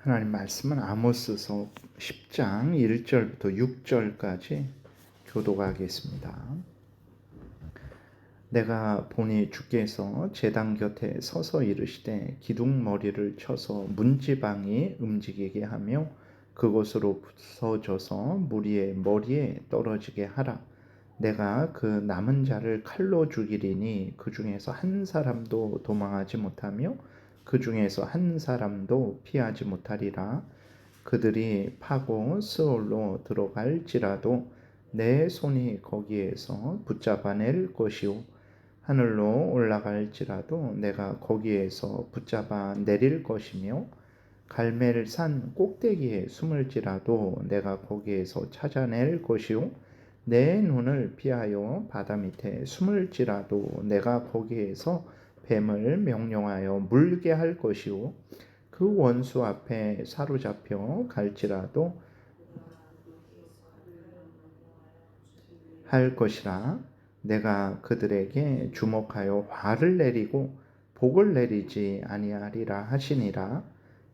하나님 말씀은 아모스서 10장 1절부터 6절까지 교독하겠습니다. 내가 보니 주께서 제단 곁에 서서 이르시되 기둥머리를 쳐서 문지방이 움직이게 하며 그곳으로 부서져서 무리의 머리에 떨어지게 하라. 내가 그 남은 자를 칼로 죽이리니 그 중에서 한 사람도 도망하지 못하며 그 중에서 한 사람도 피하지 못하리라. 그들이 파고 스올로 들어갈지라도 내 손이 거기에서 붙잡아낼 것이요 하늘로 올라갈지라도 내가 거기에서 붙잡아 내릴 것이며 갈멜산 꼭대기에 숨을지라도 내가 거기에서 찾아낼 것이요 내 눈을 피하여 바다 밑에 숨을지라도 내가 거기에서 뱀을 명령하여 물게 할 것이요 그 원수 앞에 사로잡혀 갈지라도 할 것이라. 내가 그들에게 주목하여 화를 내리고 복을 내리지 아니하리라 하시니라.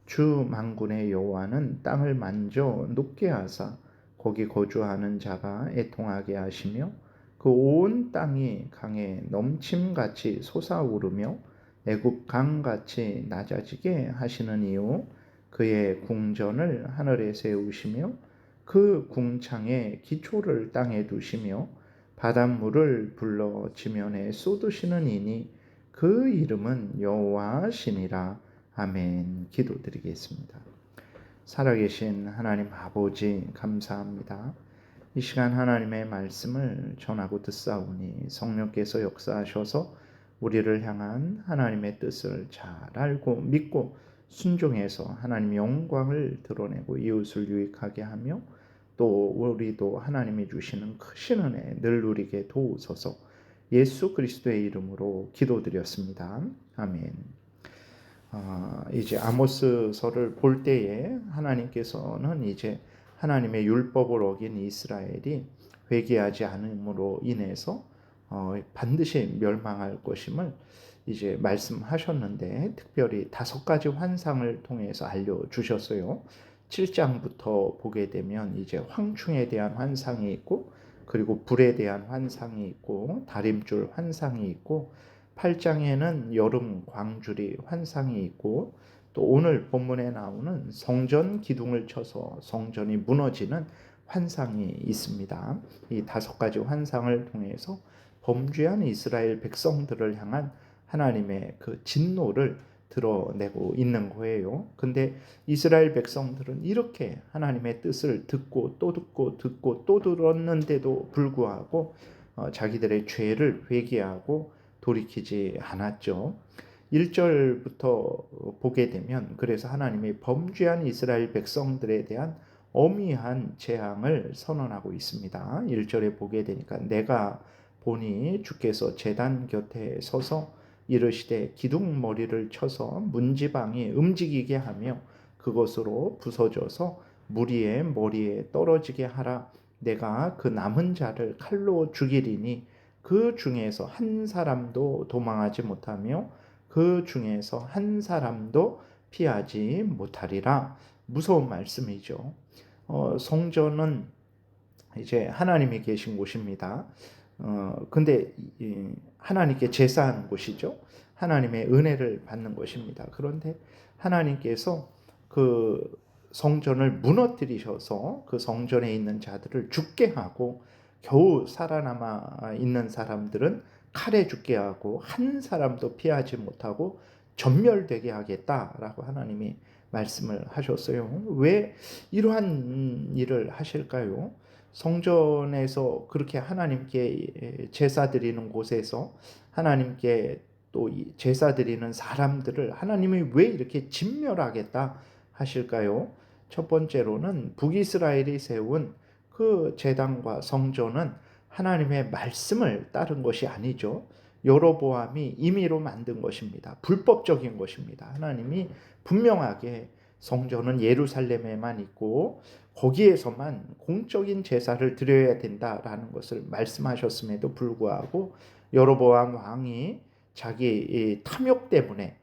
주 만군의 여호와는 땅을 만져 녹게 하사 거기 거주하는 자가 애통하게 하시며 그 온 땅이 강에 넘침같이 솟아오르며 애굽 강같이 낮아지게 하시는 이유 그의 궁전을 하늘에 세우시며 그 궁창에 기초를 땅에 두시며 바닷물을 불러 지면에 쏟으시는 이니 그 이름은 여호와시니라. 아멘. 기도드리겠습니다. 살아계신 하나님 아버지 감사합니다. 이 시간 하나님의 말씀을 전하고 듣사오니 성령께서 역사하셔서 우리를 향한 하나님의 뜻을 잘 알고 믿고 순종해서 하나님의 영광을 드러내고 이웃을 유익하게 하며 또 우리도 하나님이 주시는 크신 은혜 늘 누리게 도우소서. 예수 그리스도의 이름으로 기도드렸습니다. 아멘. 이제 아모스서를 볼 때에 하나님께서는 이제 하나님의 율법을 어긴 이스라엘이 회개하지 않음으로 인해서 반드시 멸망할 것임을 이제 말씀하셨는데 특별히 5가지 환상을 통해서 알려주셨어요. 7장부터 보게 되면 이제 황충에 대한 환상이 있고 그리고 불에 대한 환상이 있고 다림줄 환상이 있고 8장에는 여름 광주리 환상이 있고 또 오늘 본문에 나오는 성전 기둥을 쳐서 성전이 무너지는 환상이 있습니다. 이 5가지 환상을 통해서 범죄한 이스라엘 백성들을 향한 하나님의 그 진노를 드러내고 있는 거예요. 근데 이스라엘 백성들은 이렇게 하나님의 뜻을 듣고 또 듣고 듣고 또 들었는데도 불구하고 자기들의 죄를 회개하고 돌이키지 않았죠. 1절부터 보게 되면 그래서 하나님이 범죄한 이스라엘 백성들에 대한 엄미한 재앙을 선언하고 있습니다. 1절에 보게 되니까 내가 보니 주께서 제단 곁에 서서 이르시되 기둥머리를 쳐서 문지방이 움직이게 하며 그것으로 부서져서 무리의 머리에 떨어지게 하라. 내가 그 남은 자를 칼로 죽이리니 그 중에서 한 사람도 도망하지 못하며 그 중에서 한 사람도 피하지 못하리라. 무서운 말씀이죠. 성전은 이제 하나님이 계신 곳입니다. 근데 하나님께 제사하는 곳이죠. 하나님의 은혜를 받는 곳입니다. 그런데 하나님께서 그 성전을 무너뜨리셔서 그 성전에 있는 자들을 죽게 하고 겨우 살아남아 있는 사람들은 칼에 죽게 하고 한 사람도 피하지 못하고 전멸되게 하겠다라고 하나님이 말씀을 하셨어요. 왜 이러한 일을 하실까요? 성전에서 그렇게 하나님께 제사 드리는 곳에서 하나님께 또 제사 드리는 사람들을 하나님이 왜 이렇게 진멸하겠다 하실까요? 첫 번째로는 북이스라엘이 세운 그 제단과 성전은 하나님의 말씀을 따른 것이 아니죠. 여로보암이 임의로 만든 것입니다. 불법적인 것입니다. 하나님이 분명하게 성전은 예루살렘에만 있고 거기에서만 공적인 제사를 드려야 된다라는 것을 말씀하셨음에도 불구하고 여로보암 왕이 자기 탐욕 때문에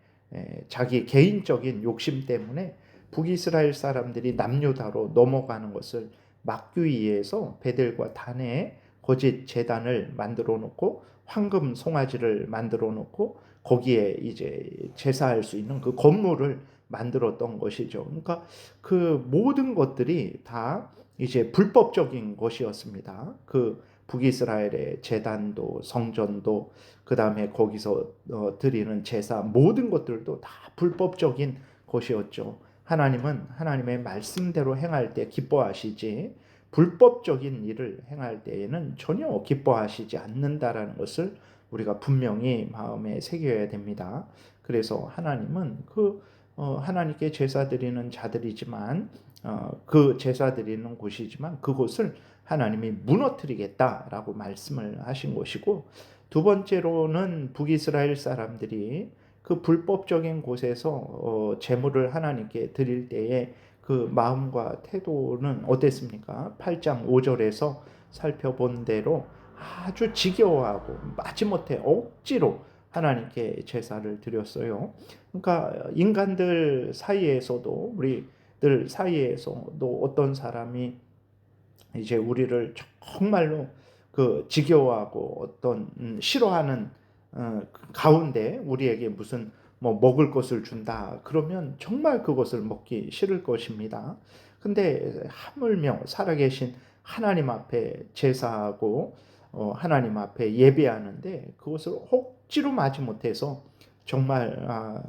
자기 개인적인 욕심 때문에 북이스라엘 사람들이 남유다로 넘어가는 것을 막기 위해서 베델과 단에 거짓 제단을 만들어 놓고 황금 송아지를 만들어 놓고 거기에 이제 제사할 수 있는 그 건물을 만들었던 것이죠. 그러니까 그 모든 것들이 다 이제 불법적인 것이었습니다. 그 북이스라엘의 제단도 성전도 그다음에 거기서 드리는 제사 모든 것들도 다 불법적인 것이었죠. 하나님은 하나님의 말씀대로 행할 때 기뻐하시지 불법적인 일을 행할 때에는 전혀 기뻐하시지 않는다라는 것을 우리가 분명히 마음에 새겨야 됩니다. 그래서 하나님은 하나님께 제사 드리는 자들이지만 그 제사 드리는 곳이지만 그곳을 하나님이 무너뜨리겠다라고 말씀을 하신 것이고, 두 번째로는 북이스라엘 사람들이 그 불법적인 곳에서 제물을 하나님께 드릴 때에 그 마음과 태도는 어땠습니까? 8장 5절에서 살펴본 대로 아주 지겨워하고 마지못해 억지로 하나님께 제사를 드렸어요. 그러니까 인간들 사이에서도 우리들 사이에서도 어떤 사람이 이제 우리를 정말로 그 지겨워하고 어떤 싫어하는 가운데 우리에게 무슨 뭐 먹을 것을 준다 그러면 정말 그것을 먹기 싫을 것입니다. 근데 하물며 살아계신 하나님 앞에 제사하고 하나님 앞에 예배하는데 그것을 억지로 마지못해서 정말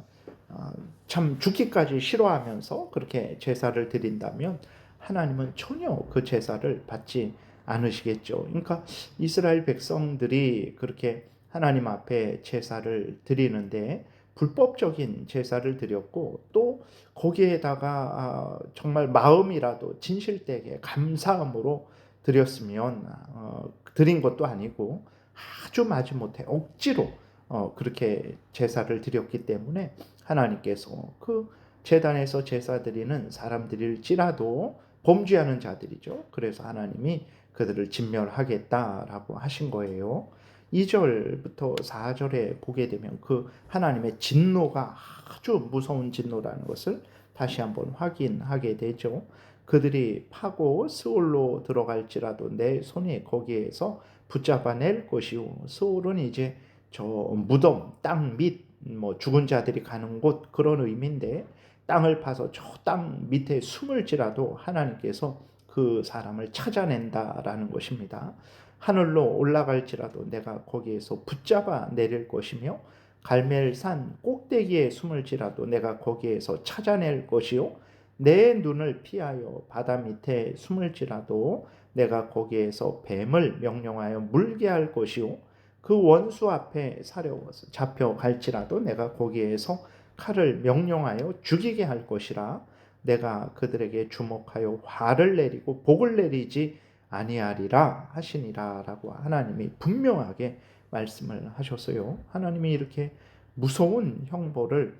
참 죽기까지 싫어하면서 그렇게 제사를 드린다면 하나님은 전혀 그 제사를 받지 않으시겠죠. 그러니까 이스라엘 백성들이 그렇게 하나님 앞에 제사를 드리는데 불법적인 제사를 드렸고 또 거기에다가 정말 마음이라도 진실되게 감사함으로 드렸으면 드린 것도 아니고 아주 마지못해 억지로 그렇게 제사를 드렸기 때문에 하나님께서 그 제단에서 제사 드리는 사람들일지라도 범죄하는 자들이죠. 그래서 하나님이 그들을 진멸하겠다라고 하신 거예요. 2절부터 4절에 보게 되면 그 하나님의 진노가 아주 무서운 진노라는 것을 다시 한번 확인하게 되죠. 그들이 파고 스올로 들어갈지라도 내 손이 거기에서 붙잡아낼 것이요. 스올은 이제 저 무덤, 땅 밑, 뭐 죽은 자들이 가는 곳 그런 의미인데 땅을 파서 저 땅 밑에 숨을지라도 하나님께서 그 사람을 찾아낸다라는 것입니다. 하늘로 올라갈지라도 내가 거기에서 붙잡아 내릴 것이며 갈멜산 꼭대기에 숨을지라도 내가 거기에서 찾아낼 것이요 내 눈을 피하여 바다 밑에 숨을지라도 내가 거기에서 뱀을 명령하여 물게 할 것이요 그 원수 앞에 사려워서 잡혀갈지라도 내가 거기에서 칼을 명령하여 죽이게 할 것이라 내가 그들에게 주목하여 화를 내리고 복을 내리지 아니하리라 하시니라 라고 하나님이 분명하게 말씀을 하셨어요. 하나님이 이렇게 무서운 형벌을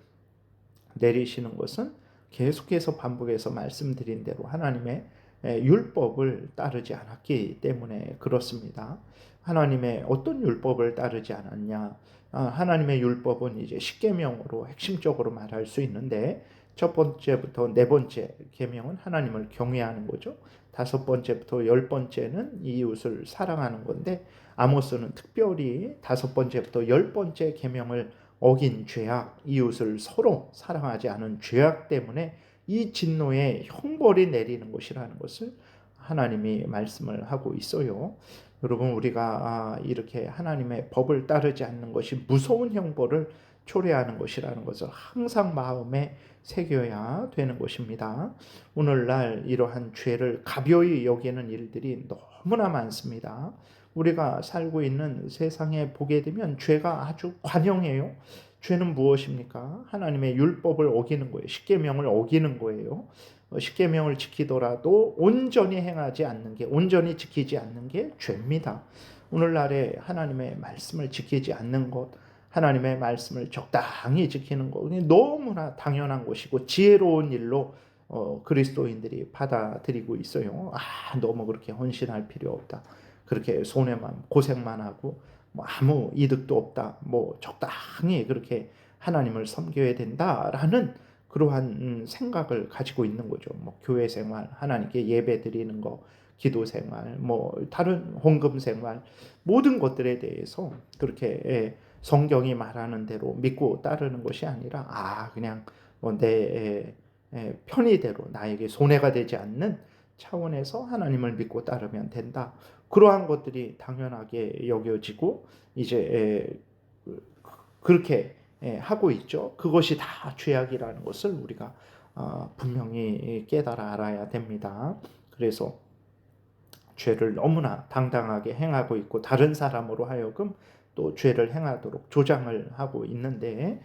내리시는 것은 계속해서 반복해서 말씀드린 대로 하나님의 율법을 따르지 않았기 때문에 그렇습니다. 하나님의 어떤 율법을 따르지 않았냐? 하나님의 율법은 이제 십계명으로 핵심적으로 말할 수 있는데 첫 번째부터 네 번째 계명은 하나님을 경외하는 거죠. 다섯 번째부터 열 번째는 이웃을 사랑하는 건데 아모스는 특별히 다섯 번째부터 열 번째 계명을 어긴 죄악, 이웃을 서로 사랑하지 않은 죄악 때문에 이 진노의 형벌이 내리는 것이라는 것을 하나님이 말씀을 하고 있어요. 여러분 우리가 이렇게 하나님의 법을 따르지 않는 것이 무서운 형벌을 초래하는 것이라는 것을 항상 마음에 새겨야 되는 것입니다. 오늘날 이러한 죄를 가벼이 여기는 일들이 너무나 많습니다. 우리가 살고 있는 세상에 보게 되면 죄가 아주 관영해요. 죄는 무엇입니까? 하나님의 율법을 어기는 거예요. 십계명을 어기는 거예요. 십계명을 지키더라도 온전히 행하지 않는 게, 온전히 지키지 않는 게 죄입니다. 오늘날에 하나님의 말씀을 지키지 않는 것, 하나님의 말씀을 적당히 지키는 것, 너무나 당연한 것이고 지혜로운 일로 그리스도인들이 받아들이고 있어요. 너무 그렇게 헌신할 필요 없다. 그렇게 손해만 고생만 하고 뭐 아무 이득도 없다. 뭐 적당히 그렇게 하나님을 섬겨야 된다라는 그러한 생각을 가지고 있는 거죠. 뭐 교회 생활, 하나님께 예배 드리는 거, 기도 생활, 뭐 다른 헌금 생활, 모든 것들에 대해서 그렇게 성경이 말하는 대로 믿고 따르는 것이 아니라 그냥 뭐내 편의대로 나에게 손해가 되지 않는 차원에서 하나님을 믿고 따르면 된다. 그러한 것들이 당연하게 여겨지고 이제 그렇게 하고 있죠. 그것이 다 죄악이라는 것을 우리가 분명히 깨달아 알아야 됩니다. 그래서 죄를 너무나 당당하게 행하고 있고 다른 사람으로 하여금 또 죄를 행하도록 조장을 하고 있는데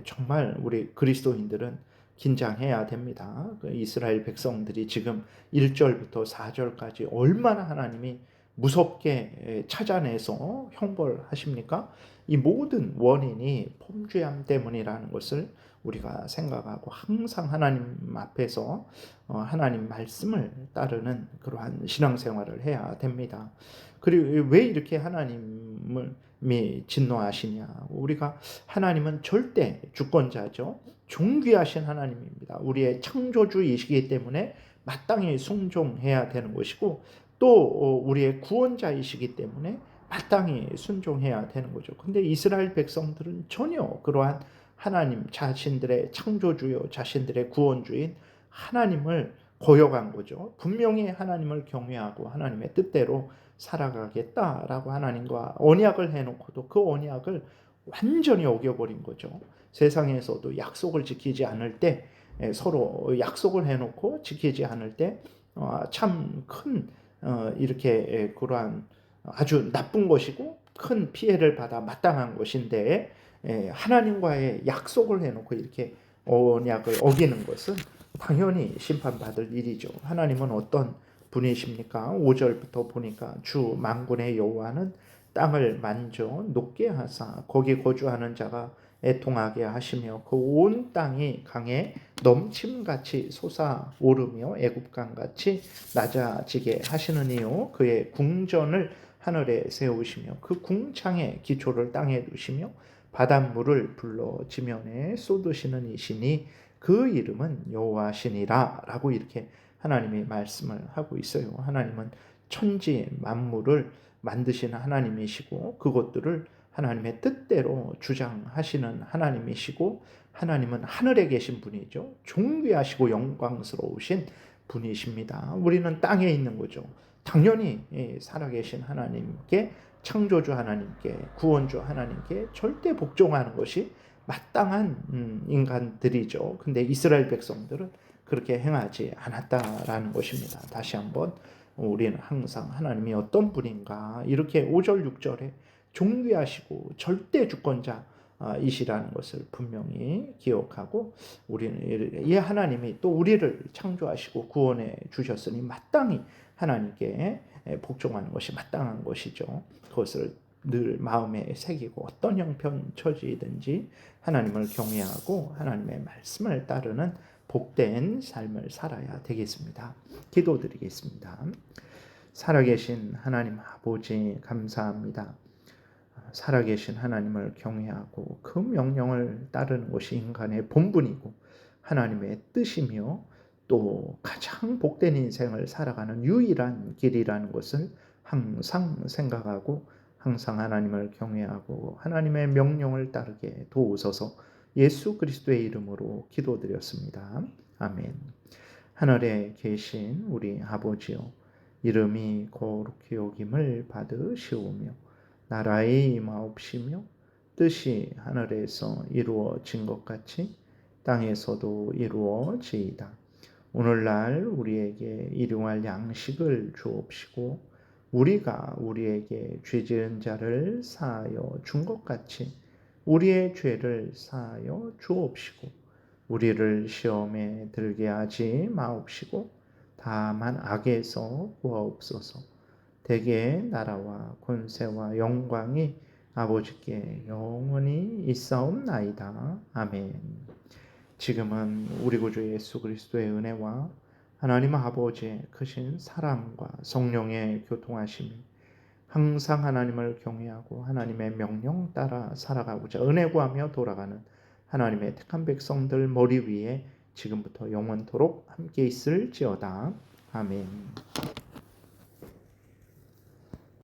정말 우리 그리스도인들은 긴장해야 됩니다. 그 이스라엘 백성들이 지금 1절부터 4절까지 얼마나 하나님이 무섭게 찾아내서 형벌하십니까? 이 모든 원인이 범죄함 때문이라는 것을 우리가 생각하고 항상 하나님 앞에서 하나님 말씀을 따르는 그러한 신앙생활을 해야 됩니다. 그리고 왜 이렇게 하나님이 진노하시냐? 우리가 하나님은 절대 주권자죠. 존귀하신 하나님입니다. 우리의 창조주이시기 때문에 마땅히 순종해야 되는 것이고 또 우리의 구원자이시기 때문에 마땅히 순종해야 되는 거죠. 근데 이스라엘 백성들은 전혀 그러한 하나님 자신들의 창조주요 자신들의 구원주인 하나님을 거역한 거죠. 분명히 하나님을 경외하고 하나님의 뜻대로 살아가겠다라고 하나님과 언약을 해놓고도 그 언약을 완전히 어겨버린 거죠. 세상에서도 약속을 지키지 않을 때 서로 약속을 해놓고 지키지 않을 때 참 큰 이렇게 그러한 아주 나쁜 것이고 큰 피해를 받아 마땅한 것인데 하나님과의 약속을 해놓고 이렇게 언약을 어기는 것은 당연히 심판받을 일이죠. 하나님은 어떤 분이십니까? 5절부터 보니까 주 만군의 여호와는 땅을 만져 녹게 하사 거기 거주하는 자가 애통하게 하시며 그 온 땅이 강에 넘침같이 솟아오르며 애굽강같이 낮아지게 하시느니요 그의 궁전을 하늘에 세우시며 그 궁창의 기초를 땅에 두시며 바닷물을 불러 지면에 쏟으시는 이시니 그 이름은 여호와시니라 라고 이렇게 하나님이 말씀을 하고 있어요. 하나님은 천지 만물을 만드시는 하나님이시고 그것들을 하나님의 뜻대로 주장하시는 하나님이시고 하나님은 하늘에 계신 분이죠. 존귀하시고 영광스러우신 분이십니다. 우리는 땅에 있는 거죠. 당연히 살아계신 하나님께 창조주 하나님께 구원주 하나님께 절대 복종하는 것이 마땅한 인간들이죠. 근데 이스라엘 백성들은 그렇게 행하지 않았다라는 것입니다. 다시 한번 우리는 항상 하나님이 어떤 분인가 이렇게 5절 6절에 존귀하시고 절대 주권자이시라는 것을 분명히 기억하고 우리는 이 하나님이 또 우리를 창조하시고 구원해 주셨으니 마땅히 하나님께 복종하는 것이 마땅한 것이죠. 그것을 늘 마음에 새기고 어떤 형편 처지든지 하나님을 경외하고 하나님의 말씀을 따르는 복된 삶을 살아야 되겠습니다. 기도드리겠습니다. 살아계신 하나님 아버지 감사합니다. 살아계신 하나님을 경외하고 그 명령을 따르는 것이 인간의 본분이고 하나님의 뜻이며 또 가장 복된 인생을 살아가는 유일한 길이라는 것을 항상 생각하고 항상 하나님을 경외하고 하나님의 명령을 따르게 도우소서. 예수 그리스도의 이름으로 기도드렸습니다. 아멘. 하늘에 계신 우리 아버지요 이름이 거룩히 여김을 받으시오며 나라의 임하옵시며 뜻이 하늘에서 이루어진 것 같이 땅에서도 이루어지이다. 오늘날 우리에게 일용할 양식을 주옵시고 우리가 우리에게 죄 지은 자를 사하여 준 것 같이 우리의 죄를 사하여 주옵시고 우리를 시험에 들게 하지 마옵시고 다만 악에서 구하옵소서. 대개 나라와 권세와 영광이 아버지께 영원히 있사옵나이다. 아멘. 지금은 우리 구주 예수 그리스도의 은혜와 하나님 아버지의 크신 사랑과 성령의 교통하심이 항상 하나님을 경외하고 하나님의 명령 따라 살아가고자 은혜 구하며 돌아가는 하나님의 택한 백성들 머리 위에 지금부터 영원토록 함께 있을지어다. 아멘.